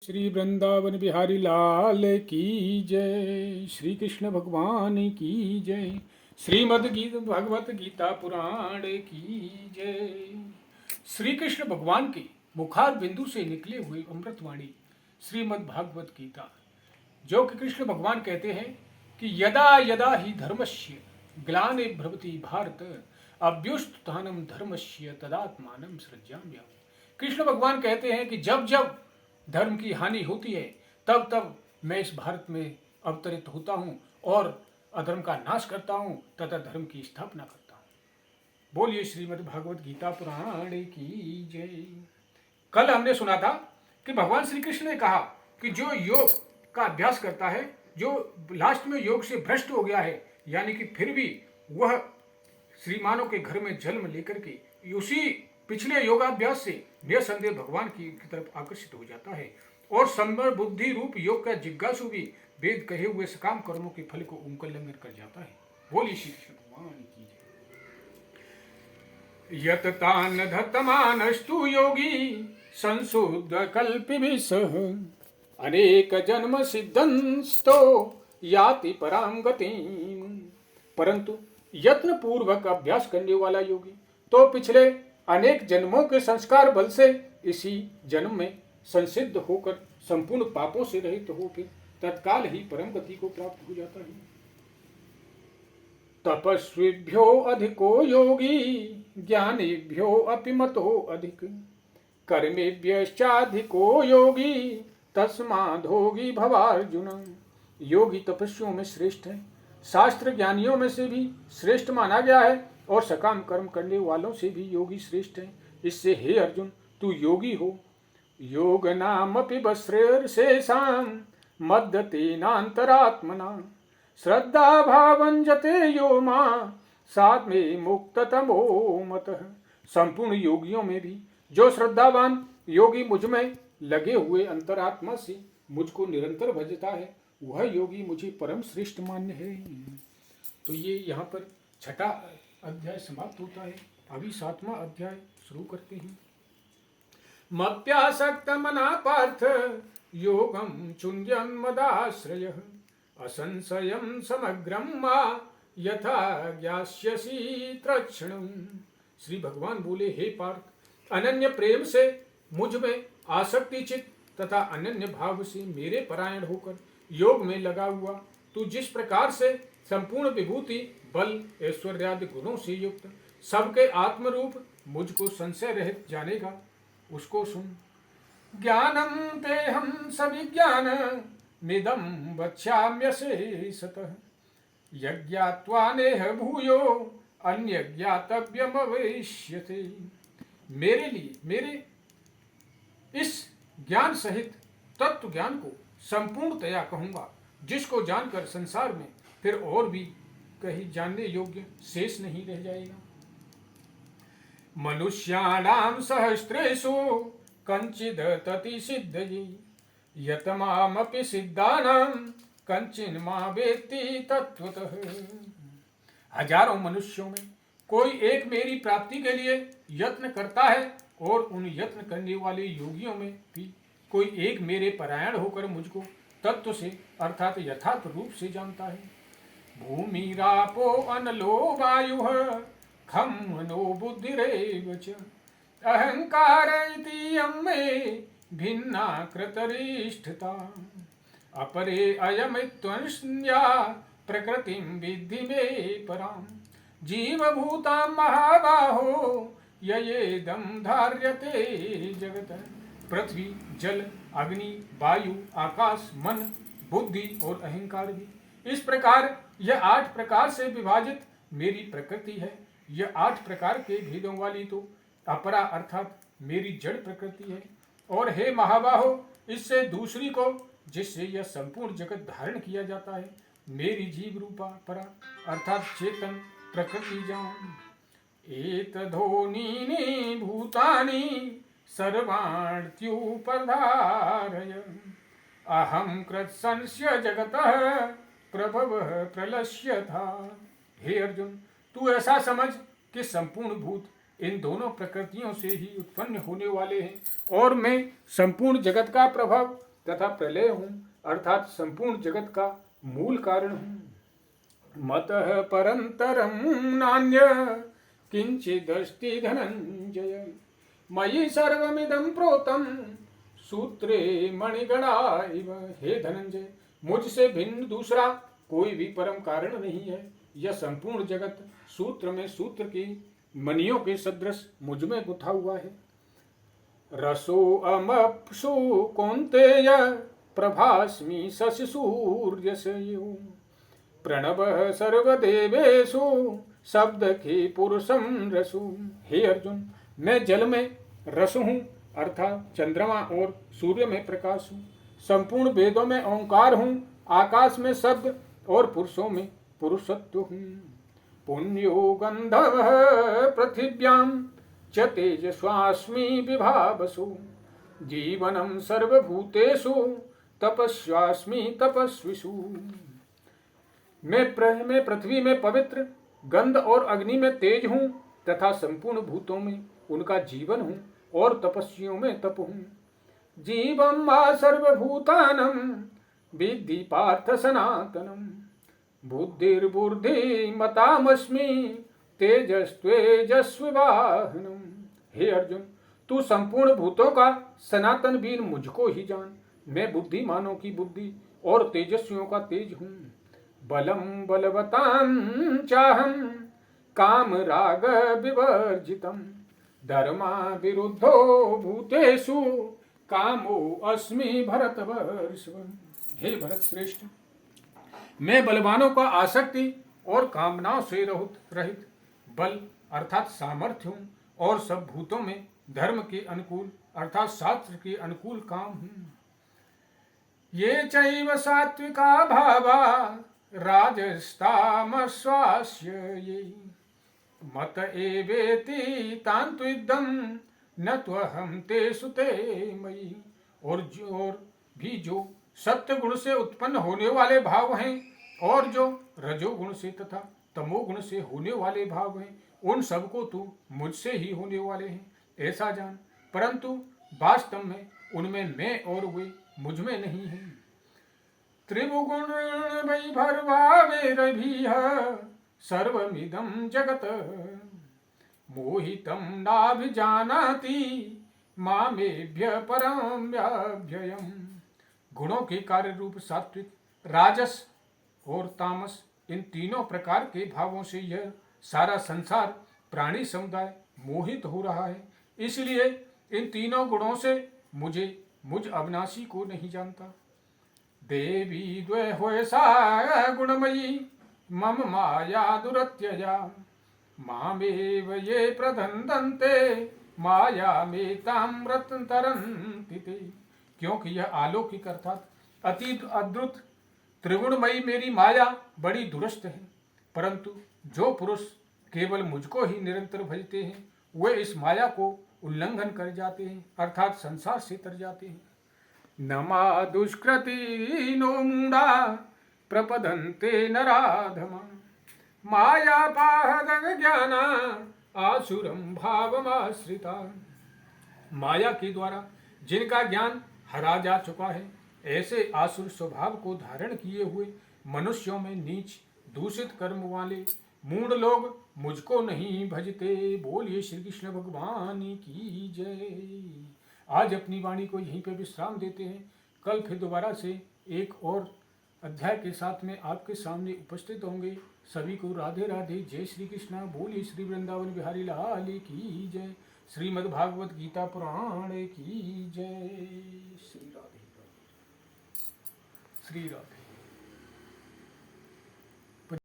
श्री वृंदावन बिहारी लाल की जय। श्री कृष्ण भगवान की जय। भगवत गीता पुराण की जय। श्री कृष्ण भगवान के मुखार बिंदु से निकले हुए अमृतवाणी श्रीमद् भागवत गीता, जो कि कृष्ण भगवान कहते हैं कि यदा यदा ही धर्मस्य ग्लानि भवति भारत अभ्युत्थानं धर्मस्य तदात्मानं सृजाम्यहम्। कृष्ण भगवान कहते हैं कि जब जब धर्म की हानि होती है तब तब मैं इस भारत में अवतरित होता हूँ और अधर्म का नाश करता हूँ तथा धर्म की स्थापना करता हूँ। बोलिए श्रीमद् भागवत गीता पुराण की जय। कल हमने सुना था कि भगवान श्री कृष्ण ने कहा कि जो योग का अभ्यास करता है, जो लास्ट में योग से भ्रष्ट हो गया है, यानी कि फिर भी वह श्रीमानों के घर में जन्म लेकर के उसी पिछले योगाभ्यास से निसंदेह भगवान की तरफ आकर्षित हो जाता है और संवर बुद्धि रूप योग का जिज्ञासु भी वेद कहे हुए सकाम कर्मों के फल को उल्लंघन कर जाता है। बोलिए श्री कृष्ण भगवान की जय। यत तान धतमानस्तु योगी संशुद्ध कल्पिभिः अनेक जन्म सिद्धंस्तो याति पराम गतिम। परंतु यत्न पूर्वक अभ्यास करने वाला योगी तो पिछले अनेक जन्मों के संस्कार बल से इसी जन्म में संसिद्ध होकर संपूर्ण पापों से रहित होकर तत्काल ही परम गति को प्राप्त हो जाता है। तपस्विभ्यो अधिको योगी ज्ञानीभ्यो अपि मतो अधिक कर्मेभ्यश्चाधिको योगी तस्माद्योगी भवार्जुन। योगी तपस्वियों में श्रेष्ठ है, शास्त्र ज्ञानियों में से भी श्रेष्ठ माना गया है और सकाम कर्म करने वालों से भी योगी श्रेष्ठ है। इससे हे अर्जुन, तू योगी हो। योग नामपि वस्त्रैर्शेषां मद्यतेनान्तरात्मना श्रद्धा भावंजते यो मां सात्मे मुक्ततमो मतः। संपूर्ण योगियों में भी जो श्रद्धावान योगी मुझ में लगे हुए अंतरात्मा से मुझको निरंतर भजता है, वह योगी मुझे परम श्रेष्ठ मान्य है। तो ये यहाँ पर छठा अध्याय समाप्त होता है। अभी सातवां अध्याय शुरू करते हैं। मप्यासक्त मना पार्थ योगम चुन्यन मदाश्रय असंशयम समग्रम मा यथा ज्ञास्यसि तत्क्षणम्। श्री भगवान बोले, हे पार्थ, अनन्य प्रेम से मुझ में आसक्ति चित्त तथा अनन्य भाव से मेरे परायण होकर योग में लगा हुआ तू जिस प्रकार से संपूर्ण विभूति बल ऐश्वर्यादि गुणों से युक्त सबके आत्मरूप मुझको संशय रहित जानेगा, उसको सुन। ज्ञानम तेहम सविज्ञान मिदम वक्ष्याम्यशेषतः यज्ञात्वा नेह भूयो अन्य ज्ञातव्यमवैष्यते। मेरे लिए मेरे इस ज्ञान सहित तत्व ज्ञान को संपूर्णतया कहूंगा, जिसको जानकर संसार में फिर और भी कहीं जानने योग्य शेष नहीं रह जाएगा। मनुष्याणां सहस्रेषु कंचिद तति सिद्धये यतमामपि सिद्धानां कंचिन मा वेत्ति तत्वतः। हजारों मनुष्यों में कोई एक मेरी प्राप्ति के लिए यत्न करता है और उन यत्न करने वाले योगियों में भी कोई एक मेरे परायण होकर मुझको तत्व से अर्थात यथार्थ रूप से जानता है। भूमिरापो अनलो वायुः खम मनो बुद्धिरेव च अहंकार इति यम्मे भिन्ना कृतरिष्ठता अपरे अयमित्वन्या प्रकृतिं विद्धि मे परां जीवभूतां महाबाहो ययेदं धार्यते जगत्। पृथ्वी, जल, अग्नि, वायु, आकाश, मन, बुद्धि और अहंकार भी। इस प्रकार यह 8 प्रकार से विभाजित मेरी प्रकृति है। यह 8 प्रकार के भेदों वाली तो अपरा अर्थात मेरी जड़ प्रकृति है। और हे महाबाहो, इससे दूसरी को जिससे यह संपूर्ण जगत धारण किया जाता है, मेरी जीव रूपा परा अर्थात चेतन प्रकृति जान। एतद्धोनीनि भूतानि सर्वाण्युपधारय अहं कृत्संस्य जगतः प्रभवः प्रलस्यथा। हे अर्जुन, तू ऐसा समझ कि संपूर्ण भूत इन दोनों प्रकृतियों से ही उत्पन्न होने वाले हैं और मैं संपूर्ण जगत का प्रभाव तथा प्रलय हूँ, अर्थात संपूर्ण जगत का मूल कारण हूँ। मतः परंतरम नान्य किंचिदस्ति धनंजय, मयि सर्वमिदं प्रोतम सूत्रे मणिगणा इव। हे धनंजय, मुझसे भिन्न दूसरा कोई भी परम कारण नहीं है। यह संपूर्ण जगत सूत्र में सूत्र की मणियों के सदृश मुझ में गुथा हुआ है। रसो अमप्सु कौन्तेय प्रभास्मि शशि सूर्यस्यो, प्रणवः सर्वदेवेषु शब्द के पुरुषम रसु। हे अर्जुन, मैं जल में रस हूँ, अर्थात चंद्रमा और सूर्य में प्रकाश हूँ। संपूर्ण वेदों में ओंकार हूँ, आकाश में शब्द और पुरुषों में पुरुषत्व हूँ। पुण्यो गंधर्वः पृथिव्यां च तेजस्वास्मि विभावसु, जीवनं सर्वभूतेषु तपस्वास्मि तपस्विषु। मैं पृथ्वी में पवित्र, गंध और अग्नि में तेज हूँ, तथा संपूर्ण भूतों में उनका जीवन हूँ और तपस्वियों में तप हूँ। जीवं मा सर्वभूतानं विद्धि पार्थ सनातनम्, बुद्धिर्बुद्धिमतामस्मि तेजस्त्वेजस्विवाहनम्। हे अर्जुन, तू संपूर्ण भूतों का सनातन वीर मुझको ही जान। मैं बुद्धिमानों की बुद्धि और तेजस्वियों का तेज हूँ। बलम बलवतां चाहं काम राग विवर्जितम्, धर्मा विरुद्धो भूतेषु कामो अस्मि भरतवर्ष। हे भरत श्रेष्ठ, मैं बलवानों का आसक्ति और कामनाओं से रहित बल अर्थात सामर्थ्य हूँ, और सब भूतों में धर्म के अनुकूल अर्थात शास्त्र के अनुकूल काम हूँ। ये चैव सात्विका भावा राजस्तामस्वास्य ये, मत एवेति तान्त्विदं न त्वहं तेषु ते मयि। और जो सत्य गुण से उत्पन्न होने वाले भाव हैं, और जो रजोगुण से तथा तमोगुण से होने वाले भाव हैं, उन सबको तू मुझसे ही होने वाले हैं, ऐसा जान। परंतु वास्तव में उनमें मैं और वे मुझ में नहीं हैं। त्रिभुगुण वैभर्वावेरभिः सर्वमिदं जगत, मोहितं नाभिजानाति मामेभ्य परं व्यव्ययम्। गुणों के कार्य रूप सात्विक, राजस और तामस, इन तीनों प्रकार के भावों से यह सारा संसार प्राणी समुदाय मोहित हो रहा है। इसलिए इन तीनों गुणों से मुझ अविनाशी को नहीं जानता। देवी द्वय होयसा गुणमयी मम माया दुरत्यया, मामेव ये प्रधन्दन्ते माया में ताम्रत तरन्ति ते। क्योंकि यह अलौकिक अर्थात अति अद्भुत त्रिगुणमयी मेरी माया बड़ी दुरस्त है, परंतु जो पुरुष केवल मुझको ही निरंतर भजते हैं, वे इस माया को उल्लंघन कर जाते हैं, अर्थात संसार से तर जाते हैं। नमा दुष्कृति नो मूढ़ा प्रपदन्ते नराधमा, माया पाहद ज्ञाना आसुरम भावमाश्रिता। माया के द्वारा जिनका ज्ञान हरा जा चुका है, ऐसे आसुर स्वभाव को धारण किए हुए मनुष्यों में नीच दूषित कर्म वाले मूढ़ लोग मुझको नहीं भजते। बोलिए श्री कृष्ण भगवान की जय। आज अपनी वाणी को यहीं पे विश्राम देते हैं। कल फिर दोबारा से एक और अध्याय के साथ में आपके सामने उपस्थित होंगे। सभी को राधे राधे, जय श्री कृष्णा। बोलिए श्री वृंदावन बिहारी लाल की जय। श्रीमद् भागवत गीता पुराण की जय। श्री राधे श्री राधे।